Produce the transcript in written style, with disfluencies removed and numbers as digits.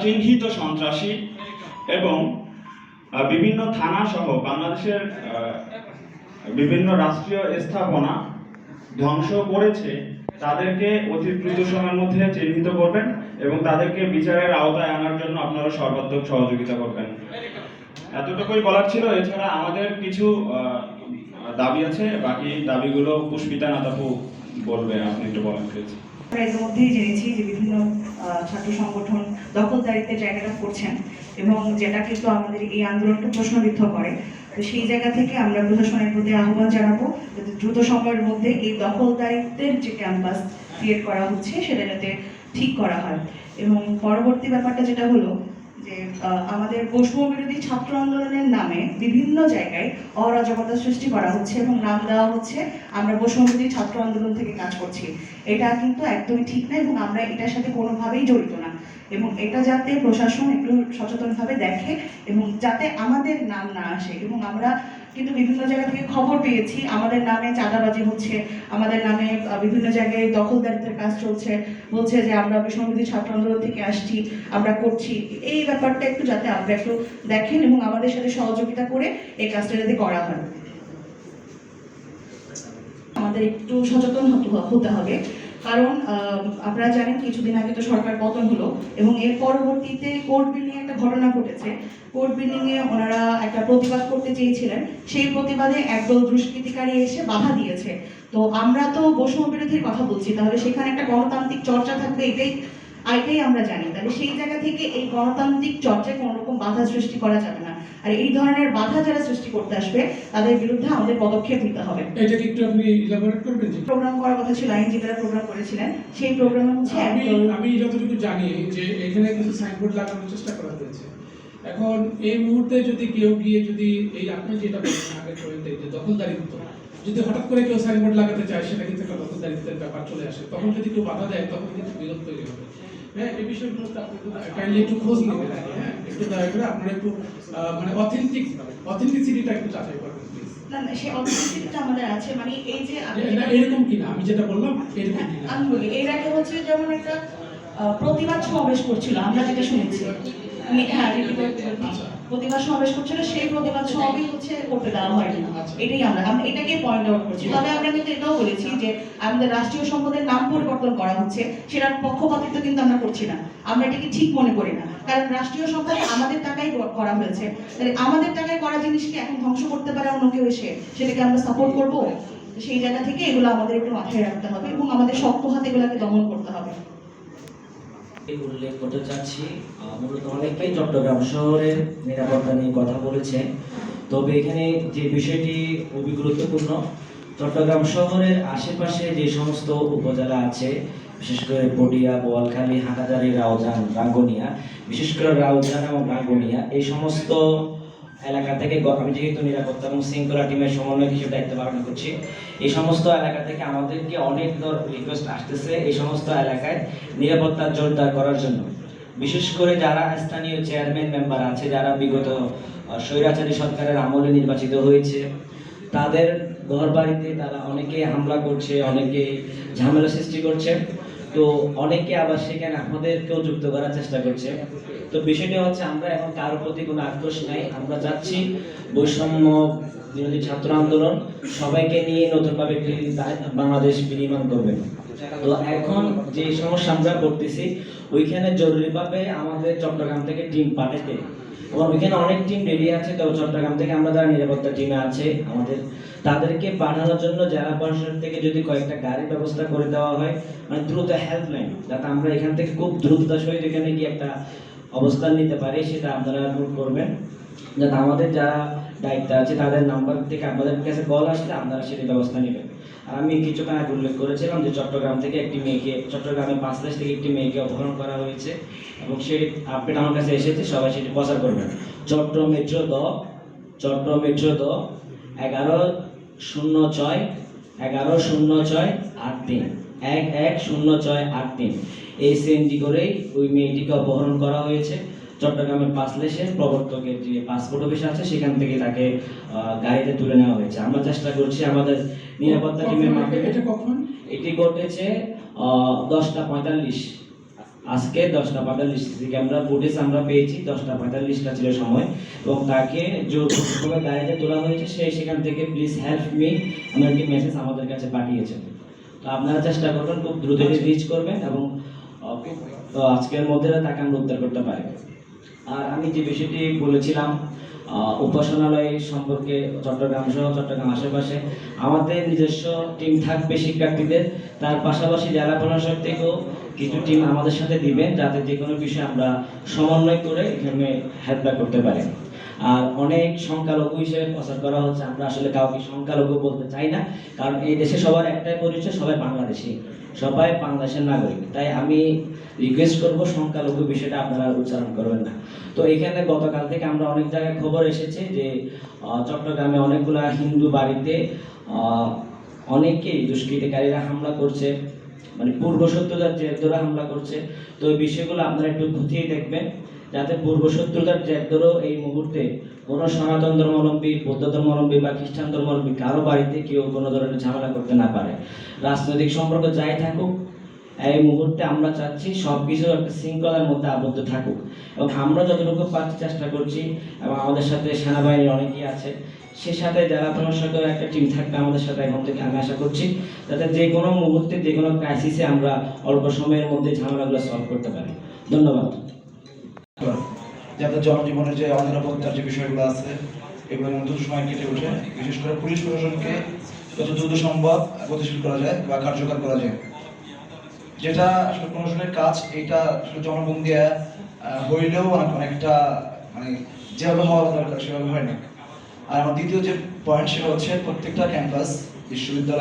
চিহ্নিত সন্ত্রাসী এবং বিভিন্ন থানা সহ বাংলাদেশের বিভিন্ন রাষ্ট্রীয় স্থাপনা ধ্বংস করেছে তাদেরকে অতি দ্রুত সময়ের মধ্যে চিহ্নিত করবেন এবং তাদেরকে বিচারের আওতায় আনার জন্য আপনারা সর্বাত্মক সহযোগিতা করবেন। এতটুকুই বলার ছিল। এছাড়া আমাদের কিছু দাবি আছে, বাকি দাবিগুলো পুষ্পিতা নাতাপু বলবে। আপনি একটু বলেন প্লিজ। আমরা এর মধ্যেই জেনেছি যে বিভিন্ন ছাত্র সংগঠন দখলদারিত্বের জায়গাটা করছেন এবং যেটা কিন্তু আমাদের এই আন্দোলনকে প্রশ্নবিদ্ধ করে। তো সেই জায়গা থেকে আমরা প্রশাসনের প্রতি আহ্বান জানাবো যাতে দ্রুত সময়ের মধ্যে এই দখলদারিত্বের যে ক্যাম্পাস ক্রিয়েট করা হচ্ছে সেটা যাতে ঠিক করা হয়। এবং পরবর্তী ব্যাপারটা যেটা হলো যে আমাদের বৈষম্য বিরোধী ছাত্র আন্দোলনের নামে বিভিন্ন জায়গায় অরাজকতা সৃষ্টি করা হচ্ছে এবং নাম দেওয়া হচ্ছে আমরা বৈষম্য বিরোধী ছাত্র আন্দোলন থেকে কাজ করছি। এটা কিন্তু একদমই ঠিক না এবং আমরা এটার সাথে কোনোভাবেই জড়িত না এবং এটা যাতে প্রশাসন একটু সচেতনভাবে দেখে এবং যাতে আমাদের নাম না আসে। এবং আমরা কিন্তু বিভিন্ন জায়গা থেকে খবর পেয়েছি আমাদের নামে চাঁদাবাজি হচ্ছে, আমাদের নামে বিভিন্ন জায়গায় দখলদারিত্বের কাজ চলছে, বলছে যে আমরা বৈষম্য বিরোধী ছাত্র আন্দোলন থেকে আসছি, আমরা করছি। এই ব্যাপারটা একটু যাতে আপনারা একটু দেখেন এবং আমাদের সাথে সহযোগিতা করে এই কাজটা যাতে করা হয়। আমাদের একটু সচেতন হতে হবে, কারণ আপনারা জানেন কিছুদিন আগে তো সরকার পতন হলো এবং এর পরবর্তীতে কোর্ট বিল্ডিং একটা ঘটনা ঘটেছে। কোর্ট বিল্ডিং এ ওনারা একটা প্রতিবাদ করতে চেয়েছিলেন, সেই প্রতিবাদে একদল দুষ্কৃতিকারী এসে বাধা দিয়েছে। তো আমরা তো বৈষম্য বিরোধীর কথা বলছি, তাহলে সেখানে একটা গণতান্ত্রিক চর্চা থাকবে, এটাই আমরা জানি। তাহলে সেই জায়গা থেকে এই গণতান্ত্রিক চর্চায় কোনো রকম বাধা সৃষ্টি করা যাবে না। আর এই ধরনের বাধা যারা সৃষ্টি করতে আসবে তাদের বিরুদ্ধে আমাদের পদক্ষেপ নিতে হবে। এটাকে একটু আপনি ইলাবোরেট করবেন? প্রোগ্রাম করার কথা ছিল, আইনজীবীরা প্রোগ্রাম করেছিলেন, সেই প্রোগ্রামে হচ্ছে আমি যতটুকু জানি যে এখানে কিছু সাইনবোর্ড লাগানোর চেষ্টা করা হয়েছে। এখন এই মুহূর্তে যদি কেউ গিয়ে যদি এই আপনি যেটা বলছেন আগে পয়েন্টে যে দখলদারিত্ব, যদি হঠাৎ করে কেউ সাইনবোর্ড লাগাতে চায় সেটা কিন্তু একটা দখলদারিত্বের ব্যাপার চলে আসে, তখন যদি কেউ বাধা দেয় তখন কিন্তু বিরোধ তৈরি হবে। হ্যাঁ, এই বিষয়গুলোতে আপনি কাইন্ডলি একটু খোঁজ নেবেন। হ্যাঁ, একটু দয়া করে আপনারা একটু মানে অথেন্টিসিটিটা একটু যাচাই করবেন প্লিজ। না না, সেই অথেন্টিসিটিটা আমাদের আছে, মানে এই যে এরকম কিনা আমি যেটা বললাম এরকম কিনা আমি বলি। এর আগে হচ্ছে যেমন একটা প্রতিবাদ সমাবেশ করছিল, আমরা যেটা শুনেছি। হ্যাঁ, প্রতিবাদ সমাবেশ করছিল, সেই প্রতিবাদ সমাবেশ হচ্ছে করতে দেওয়া হয়নি। এটাই আমরা এটাকে পয়েন্ট আউট করছি। তবে আমরা কিন্তু এটাও বলেছি যে আমাদের রাষ্ট্রীয় সম্পদের নাম পরিবর্তন করা হচ্ছে, সেটার পক্ষপাতিত্ব কিন্তু আমরা করছি না, আমরা এটাকে ঠিক মনে করি না। কারণ রাষ্ট্রীয় সম্পদ আমাদের টাকায় করা হয়েছে, তাহলে আমাদের টাকায় করা জিনিসকে এখন ধ্বংস করতে পারে অন্য কেউ এসে, সেটাকে আমরা সাপোর্ট করবো? সেই জায়গা থেকে এগুলো আমাদের একটু মাথায় রাখতে হবে এবং আমাদের শক্ত হাতে এগুলোকে দমন করতে হবে। উল্লেখ করতে চাচ্ছি, মূলত অনেকেই চট্টগ্রাম শহরের নিরাপত্তা নিয়ে কথা বলেছে, তবে এখানে যে বিষয়টি খুবই গুরুত্বপূর্ণ, চট্টগ্রাম শহরের আশেপাশে যে সমস্ত উপজেলা আছে, বিশেষ করে পটিয়া, বোয়ালখালী, হাটাজারি, রাউজান, রাঙ্গুনিয়া, বিশেষ করে রাউজান এবং রাঙ্গুনিয়া, এই সমস্ত এলাকা থেকে আমি যেহেতু নিরাপত্তা এবং শৃঙ্খলা টিমের সমন্বয় হিসেবে দায়িত্ব পালন করছি, এই সমস্ত এলাকা থেকে আমাদেরকে অনেক রিকোয়েস্ট আসতেছে এই সমস্ত এলাকায় নিরাপত্তা জোরদার করার জন্য। বিশেষ করে যারা স্থানীয় চেয়ারম্যান মেম্বার আছে, যারা বিগত স্বৈরাচারী সরকারের আমলে নির্বাচিত হয়েছে, তাদের ঘর বাড়িতে তারা অনেকে হামলা করছে, অনেকে ঝামেলা সৃষ্টি করছে, তো অনেকে আবার সেখানে আমাদেরকেও যুক্ত করার চেষ্টা করছে। তো বিষয়টি হচ্ছে আমরা এখন কারোর প্রতি কোনো আক্রোশ নাই, আমরা চাচ্ছি বৈষম্য বিরোধী ছাত্র আন্দোলন সবাইকে নিয়ে নতুনভাবে একটি বাংলাদেশ বিনির্মাণ করবে। তো এখন যে সমস্যা আমরা করতেছি, ওইখানে জরুরিভাবে আমাদের চট্টগ্রাম থেকে টিম পাঠাতে, এবং ওইখানে অনেক টিম রেডি আছে। তো চট্টগ্রাম থেকে আমরা যারা নিরাপত্তা টিমে আছে আমাদের, তাদেরকে পাঠানোর জন্য জেলা পরিষদ থেকে যদি কয়েকটা গাড়ির ব্যবস্থা করে দেওয়া হয়, মানে দ্রুত হেল্পলাইন, যাতে আমরা এখান থেকে খুব দ্রুততার সহিত এখানে গিয়ে একটা অবস্থান নিতে পারি, সেটা আপনারা নোট করবেন। যাতে আমাদের যারা দায়িত্ব আছে তাদের নাম্বার থেকে আপনাদের কাছে কল আসলে আপনারা সেটি ব্যবস্থা নেবেন। আর আমি কিছুক্ষণ আগে উল্লেখ করেছিলাম যে চট্টগ্রাম থেকে একটি মেয়েকে, চট্টগ্রামে 5 থেকে একটি মেয়েকে অপহরণ করা হয়েছে এবং সেই আপডেট আমার কাছে এসেছে, সবাই সেটি প্রচার করবেন। চট্টগ্রাম মেট্রো 1106-1106-83 1106-83 এই সিএনজি করেই ওই মেয়েটিকে অপহরণ করা হয়েছে। চট্টগ্রামের পাঁচলেশের প্রবর্তকের যে পাসপোর্ট অফিস আছে সেখান থেকে তাকে গাড়িতে তুলে নেওয়া হয়েছে। আমরা চেষ্টা করছি আমাদের নিরাপত্তা টিমের মাধ্যমে। এটা কখন? এটি ঘটেছে 10টা 45। আজকে 10:45 সিসি ক্যামেরা ফুটেজ আমরা পেয়েছি, 10:45টা ছিল সময়, এবং তাকে জোরপূর্বক গাড়িতে তোলা হয়েছে। সেখান থেকে প্লিজ হেল্প মি আমার একটি মেসেজ আমাদের কাছে পাঠিয়েছেন। তো আপনারা চেষ্টা করবেন খুব দ্রুত রিচ করবেন এবং আজকের মধ্যে তাকে আমরা উদ্ধার করতে পারি। আর আমি যে বিষয়টি বলেছিলাম উপাসনালয় সম্পর্কে, চট্টগ্রাম সহ চট্টগ্রাম আশেপাশে আমাদের নিজস্ব টিম থাকবে শিক্ষার্থীদের, তার পাশাপাশি জেলা প্রশাসক থেকেও কিছু টিম আমাদের সাথে দিবেন, যাতে যে কোনো বিষয়ে আমরা সমন্বয় করে এখানে হেল্প করতে পারি। আর অনেক সংখ্যালঘু হিসেবে প্রচার করা হচ্ছে, আমরা আসলে কাউকে সংখ্যালঘু বলতে চাই না, কারণ এই দেশে সবার একটাই পরিচয়, সবাই বাংলাদেশি, সবাই বাংলাদেশের নাগরিক। তাই আমি রিকোয়েস্ট করব সংখ্যালঘু বিষয়টা আপনারা উচ্চারণ করবেন না। তো এখানে গতকাল থেকে আমরা অনেক জায়গায় খবর এসেছে যে চট্টগ্রামে অনেকগুলা হিন্দু বাড়িতে অনেকেই দুষ্কৃতিকারীরা হামলা করছে, মানে পূর্বশত্রুতার জের ধরে হামলা করছে। তো এই বিষয়গুলো আপনারা একটু খতিয়ে দেখবেন, যাতে পূর্বশত্রুতার জের ধরেও এই মুহূর্তে কোনো সনাতন ধর্মাবলম্বী, বৌদ্ধ ধর্মাবলম্বী বা খ্রিস্টান ধর্মাবলম্বী কারো বাড়িতে কেউ কোনো ধরনের ঝামেলা করতে না পারে। রাজনৈতিক সম্পর্ক যাই থাকুক, এই মুহূর্তে আমরা চাচ্ছি সব কিছু একটা শৃঙ্খলার মধ্যে আবদ্ধ থাকুক, এবং আমরা যতটুকু পারছি চেষ্টা করছি, এবং আমাদের সাথে সেনাবাহিনীর অনেকেই আছে, সে সাথে যারা প্রশাসকের একটা টিম থাকবে আমাদের সাথে এখন থেকে, আমি আশা করছি যাতে যে কোনো মুহূর্তে যে কোনো ক্রাইসিসে আমরা অল্প সময়ের মধ্যে ঝামেলাগুলো সলভ করতে পারি। ধন্যবাদ। যাতে জনজীবনের যে অনিরাপত্তার যে বিষয়গুলো আছে এগুলো দ্রুত সময় কেটে ওঠে, বিশেষ করে পুলিশ প্রশাসনকে যত দ্রুত সম্ভব গতিশীল করা যায় বা কার্যকর করা যায়। যেটা আসলে প্রশাসনের কাজ, এইটা আসলে জনগণ দিয়ে হইলেও অনেকটা মানে যেভাবে হওয়া দরকার সেভাবে হয় না। আর আমার দ্বিতীয় যে পয়েন্ট সেটা হচ্ছে প্রত্যেকটা ক্যাম্পাস বিশ্ববিদ্যালয়